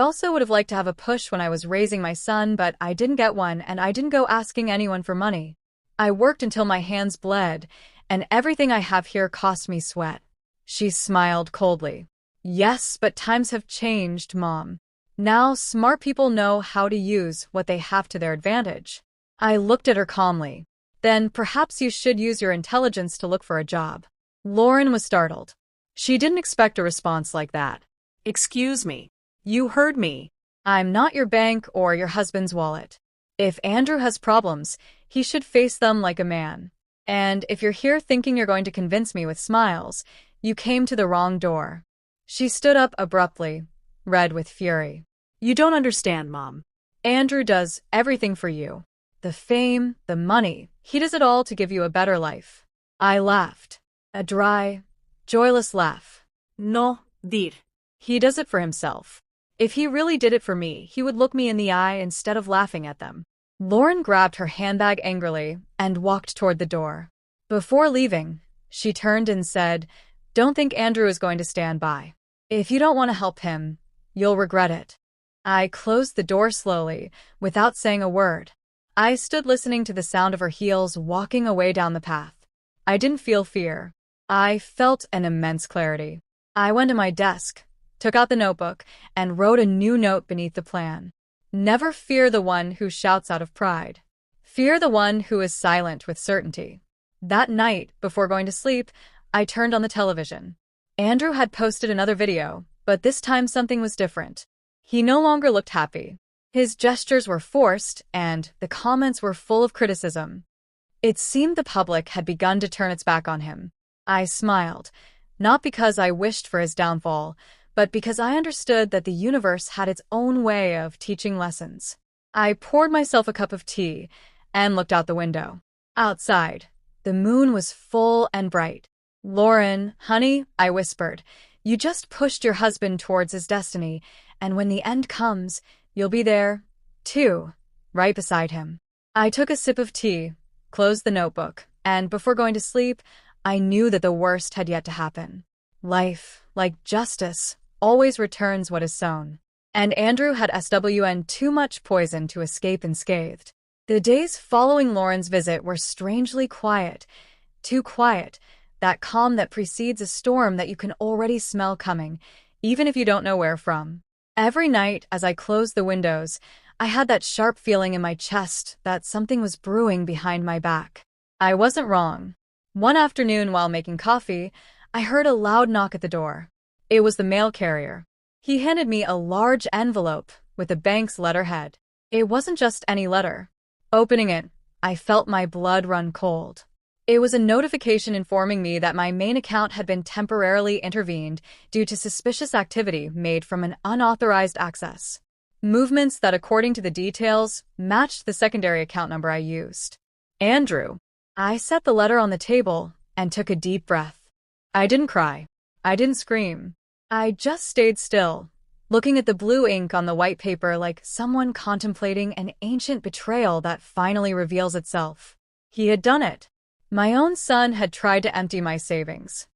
also would have liked to have a push when I was raising my son, but I didn't get one, and I didn't go asking anyone for money. I worked until my hands bled, and everything I have here cost me sweat. She smiled coldly. Yes, but times have changed, Mom. Now, smart people know how to use what they have to their advantage. I looked at her calmly. Then perhaps you should use your intelligence to look for a job. Lauren was startled. She didn't expect a response like that. Excuse me. You heard me. I'm not your bank or your husband's wallet. If Andrew has problems, he should face them like a man. And if you're here thinking you're going to convince me with smiles, you came to the wrong door. She stood up abruptly, red with fury. You don't understand, Mom. Andrew does everything for you. The fame, the money, he does it all to give you a better life. I laughed. A dry, joyless laugh. No, dir. He does it for himself. If he really did it for me, he would look me in the eye instead of laughing at them. Lauren grabbed her handbag angrily and walked toward the door. Before leaving, she turned and said, "Don't think Andrew is going to stand by. If you don't want to help him, you'll regret it." I closed the door slowly, without saying a word. I stood listening to the sound of her heels walking away down the path. I didn't feel fear. I felt an immense clarity. I went to my desk, took out the notebook, and wrote a new note beneath the plan. Never fear the one who shouts out of pride. Fear the one who is silent with certainty. That night, before going to sleep, I turned on the television. Andrew had posted another video, but this time something was different. He no longer looked happy. His gestures were forced, and the comments were full of criticism. It seemed the public had begun to turn its back on him. I smiled, not because I wished for his downfall, but because I understood that the universe had its own way of teaching lessons. I poured myself a cup of tea and looked out the window. Outside, the moon was full and bright. "Lauren, honey," I whispered, "you just pushed your husband towards his destiny, and when the end comes, you'll be there, too, right beside him." I took a sip of tea, closed the notebook, and before going to sleep, I knew that the worst had yet to happen. Life, like justice, always returns what is sown. And Andrew had SWN too much poison to escape unscathed. The days following Lauren's visit were strangely quiet. Too quiet. That calm that precedes a storm that you can already smell coming, even if you don't know where from. Every night, as I closed the windows, I had that sharp feeling in my chest that something was brewing behind my back. I wasn't wrong. One afternoon while making coffee, I heard a loud knock at the door. It was the mail carrier. He handed me a large envelope with a bank's letterhead. It wasn't just any letter. Opening it, I felt my blood run cold. It was a notification informing me that my main account had been temporarily intervened due to suspicious activity made from an unauthorized access. Movements that, according to the details, matched the secondary account number I used. Andrew. I set the letter on the table and took a deep breath. I didn't cry. I didn't scream. I just stayed still, looking at the blue ink on the white paper like someone contemplating an ancient betrayal that finally reveals itself. He had done it. My own son had tried to empty my savings.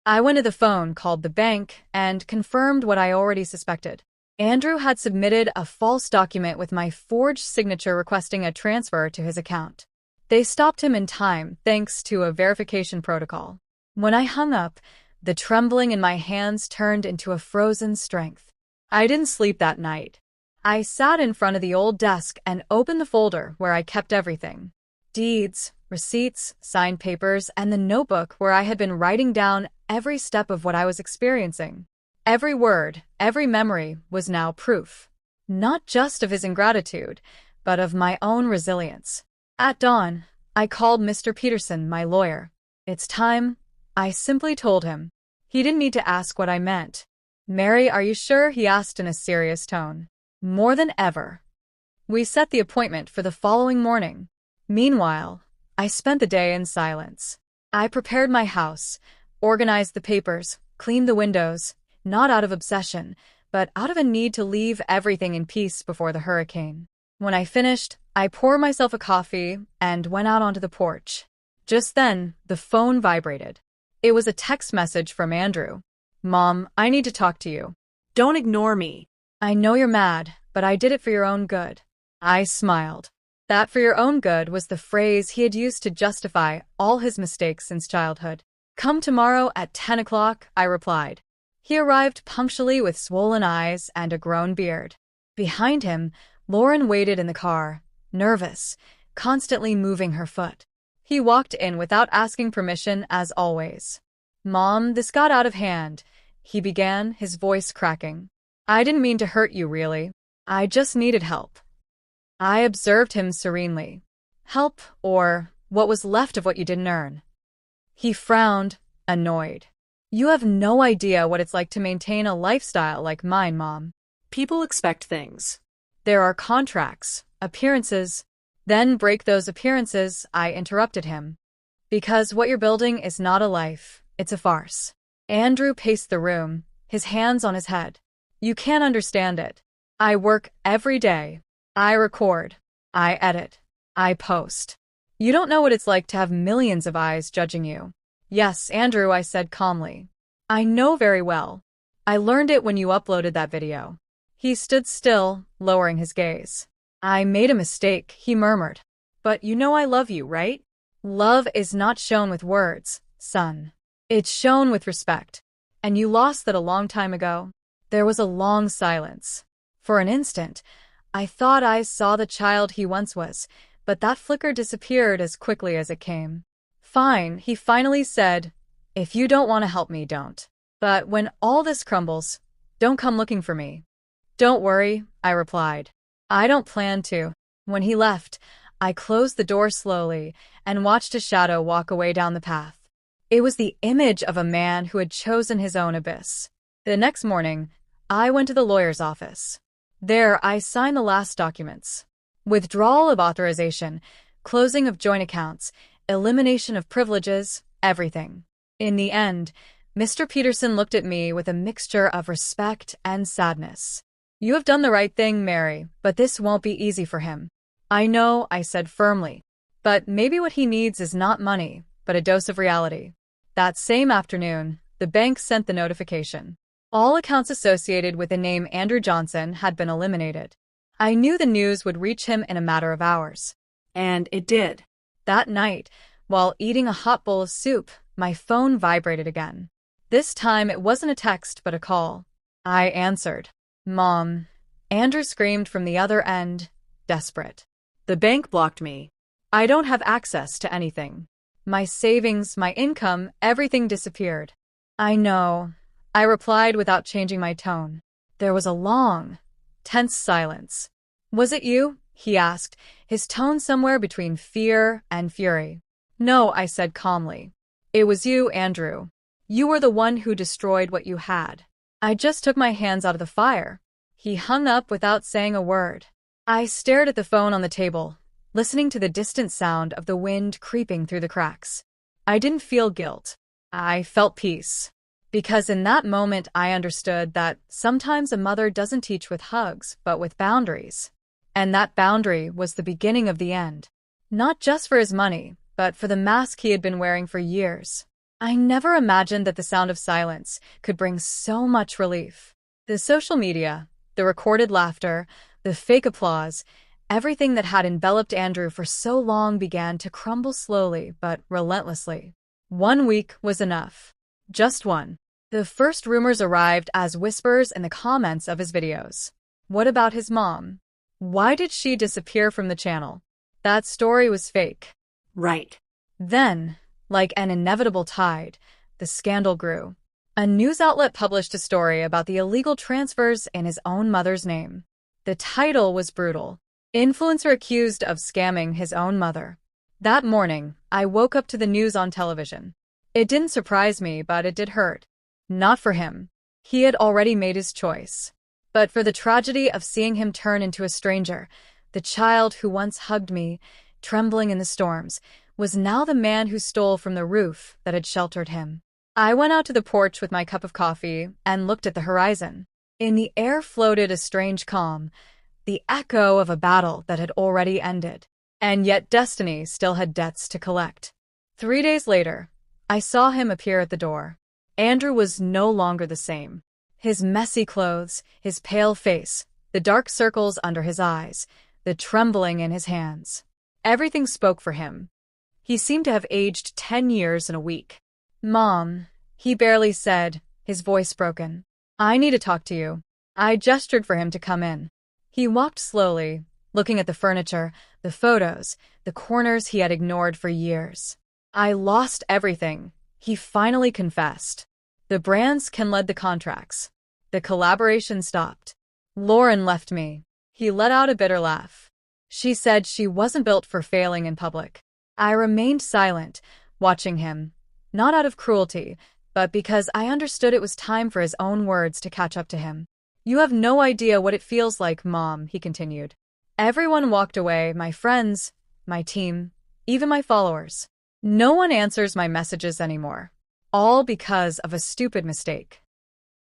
I went to the phone, called the bank, and confirmed what I already suspected. Andrew had submitted a false document with my forged signature requesting a transfer to his account. They stopped him in time thanks to a verification protocol. When I hung up, the trembling in my hands turned into a frozen strength. I didn't sleep that night. I sat in front of the old desk and opened the folder where I kept everything. Deeds, receipts, signed papers, and the notebook where I had been writing down every step of what I was experiencing. Every word, every memory was now proof. Not just of his ingratitude, but of my own resilience. At dawn, I called Mr. Peterson, my lawyer. "It's time," I simply told him. He didn't need to ask what I meant. "Mary, are you sure?" he asked in a serious tone. "More than ever." We set the appointment for the following morning. Meanwhile, I spent the day in silence. I prepared my house, organized the papers, cleaned the windows, not out of obsession, but out of a need to leave everything in peace before the hurricane. When I finished, I poured myself a coffee and went out onto the porch. Just then, the phone vibrated. It was a text message from Andrew. "Mom, I need to talk to you." Don't ignore me. I know you're mad, but I did it for your own good. I smiled. That for your own good was the phrase he had used to justify all his mistakes since childhood. Come tomorrow at 10 o'clock, I replied. He arrived punctually with swollen eyes and a grown beard. Behind him, Lauren waited in the car, nervous, constantly moving her foot. He walked in without asking permission, as always. Mom, this got out of hand, he began, his voice cracking. I didn't mean to hurt you, really. I just needed help. I observed him serenely. Help, or what was left of what you didn't earn. He frowned, annoyed. You have no idea what it's like to maintain a lifestyle like mine, Mom. People expect things. There are contracts, appearances. Then break those appearances, I interrupted him. Because what you're building is not a life, it's a farce. Andrew paced the room, his hands on his head. You can't understand it. I work every day. I record. I edit. I post. You don't know what it's like to have millions of eyes judging you. Yes, Andrew, I said calmly. I know very well. I learned it when you uploaded that video. He stood still, lowering his gaze. I made a mistake, he murmured. But you know I love you, right? Love is not shown with words, son. It's shown with respect. And you lost that a long time ago. There was a long silence. For an instant, I thought I saw the child he once was, but that flicker disappeared as quickly as it came. Fine, he finally said. If you don't want to help me, don't. But when all this crumbles, don't come looking for me. Don't worry, I replied. I don't plan to. When he left, I closed the door slowly and watched a shadow walk away down the path. It was the image of a man who had chosen his own abyss. The next morning, I went to the lawyer's office. There, I signed the last documents. Withdrawal of authorization, closing of joint accounts, elimination of privileges, everything. In the end, Mr. Peterson looked at me with a mixture of respect and sadness. You have done the right thing, Mary, but this won't be easy for him. I know, I said firmly. But maybe what he needs is not money, but a dose of reality. That same afternoon, the bank sent the notification. All accounts associated with the name Andrew Johnson had been eliminated. I knew the news would reach him in a matter of hours. And it did. That night, while eating a hot bowl of soup, my phone vibrated again. This time it wasn't a text but a call. I answered. Mom. Andrew screamed from the other end, desperate. The bank blocked me. I don't have access to anything. My savings, my income, everything disappeared. I know, I replied without changing my tone. There was a long, tense silence. Was it you? He asked, his tone somewhere between fear and fury. No, I said calmly. It was you, Andrew. You were the one who destroyed what you had. I just took my hands out of the fire. He hung up without saying a word. I stared at the phone on the table, listening to the distant sound of the wind creeping through the cracks. I didn't feel guilt. I felt peace. Because in that moment I understood that sometimes a mother doesn't teach with hugs, but with boundaries. And that boundary was the beginning of the end. Not just for his money, but for the mask he had been wearing for years. I never imagined that the sound of silence could bring so much relief. The social media, the recorded laughter, the fake applause, everything that had enveloped Andrew for so long began to crumble slowly but relentlessly. 1 week was enough. Just one. The first rumors arrived as whispers in the comments of his videos. What about his mom? Why did she disappear from the channel? That story was fake. Right. Then, like an inevitable tide, the scandal grew. A news outlet published a story about the illegal transfers in his own mother's name. The title was brutal. Influencer accused of scamming his own mother. That morning, I woke up to the news on television. It didn't surprise me, but it did hurt. Not for him. He had already made his choice. But for the tragedy of seeing him turn into a stranger, the child who once hugged me, trembling in the storms, was now the man who stole from the roof that had sheltered him. I went out to the porch with my cup of coffee and looked at the horizon. In the air floated a strange calm, the echo of a battle that had already ended. And yet destiny still had debts to collect. 3 days later, I saw him appear at the door. Andrew was no longer the same. His messy clothes, his pale face, the dark circles under his eyes, the trembling in his hands. Everything spoke for him. He seemed to have aged 10 years in a week. "Mom," he barely said, his voice broken. "I need to talk to you." I gestured for him to come in. He walked slowly, looking at the furniture, the photos, the corners he had ignored for years. "I lost everything," he finally confessed. "The brands canceled the contracts. The collaboration stopped. Lauren left me." He let out a bitter laugh. "She said she wasn't built for failing in public." I remained silent, watching him, not out of cruelty, but because I understood it was time for his own words to catch up to him. "You have no idea what it feels like, Mom," he continued. "Everyone walked away, my friends, my team, even my followers. No one answers my messages anymore. All because of a stupid mistake."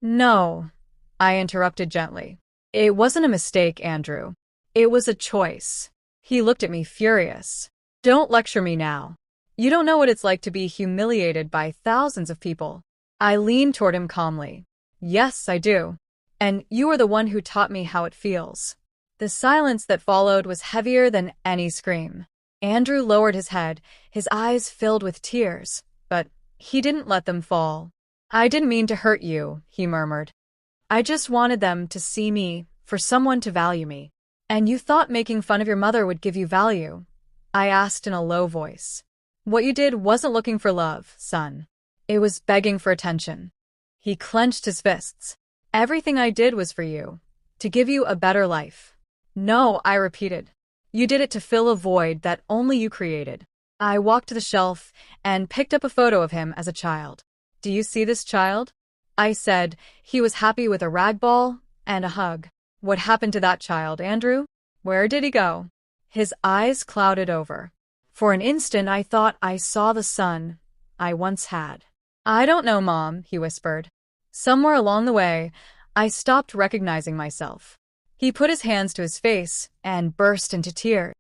"No," I interrupted gently. "It wasn't a mistake, Andrew. It was a choice." He looked at me furious. "Don't lecture me now. You don't know what it's like to be humiliated by thousands of people." I leaned toward him calmly. "Yes, I do. And you are the one who taught me how it feels." The silence that followed was heavier than any scream. Andrew lowered his head, his eyes filled with tears, but he didn't let them fall. "I didn't mean to hurt you," he murmured. "I just wanted them to see me, for someone to value me." "And you thought making fun of your mother would give you value?" I asked in a low voice. "What you did wasn't looking for love, son. It was begging for attention." He clenched his fists. "Everything I did was for you, to give you a better life." "No," I repeated. "You did it to fill a void that only you created." I walked to the shelf and picked up a photo of him as a child. "Do you see this child?" I said. He was happy with a rag ball and a hug. "What happened to that child, Andrew? Where did he go?" His eyes clouded over. For an instant I thought I saw the son I once had. "I don't know, Mom," he whispered. Somewhere along the way, I stopped recognizing myself. He put his hands to his face and burst into tears.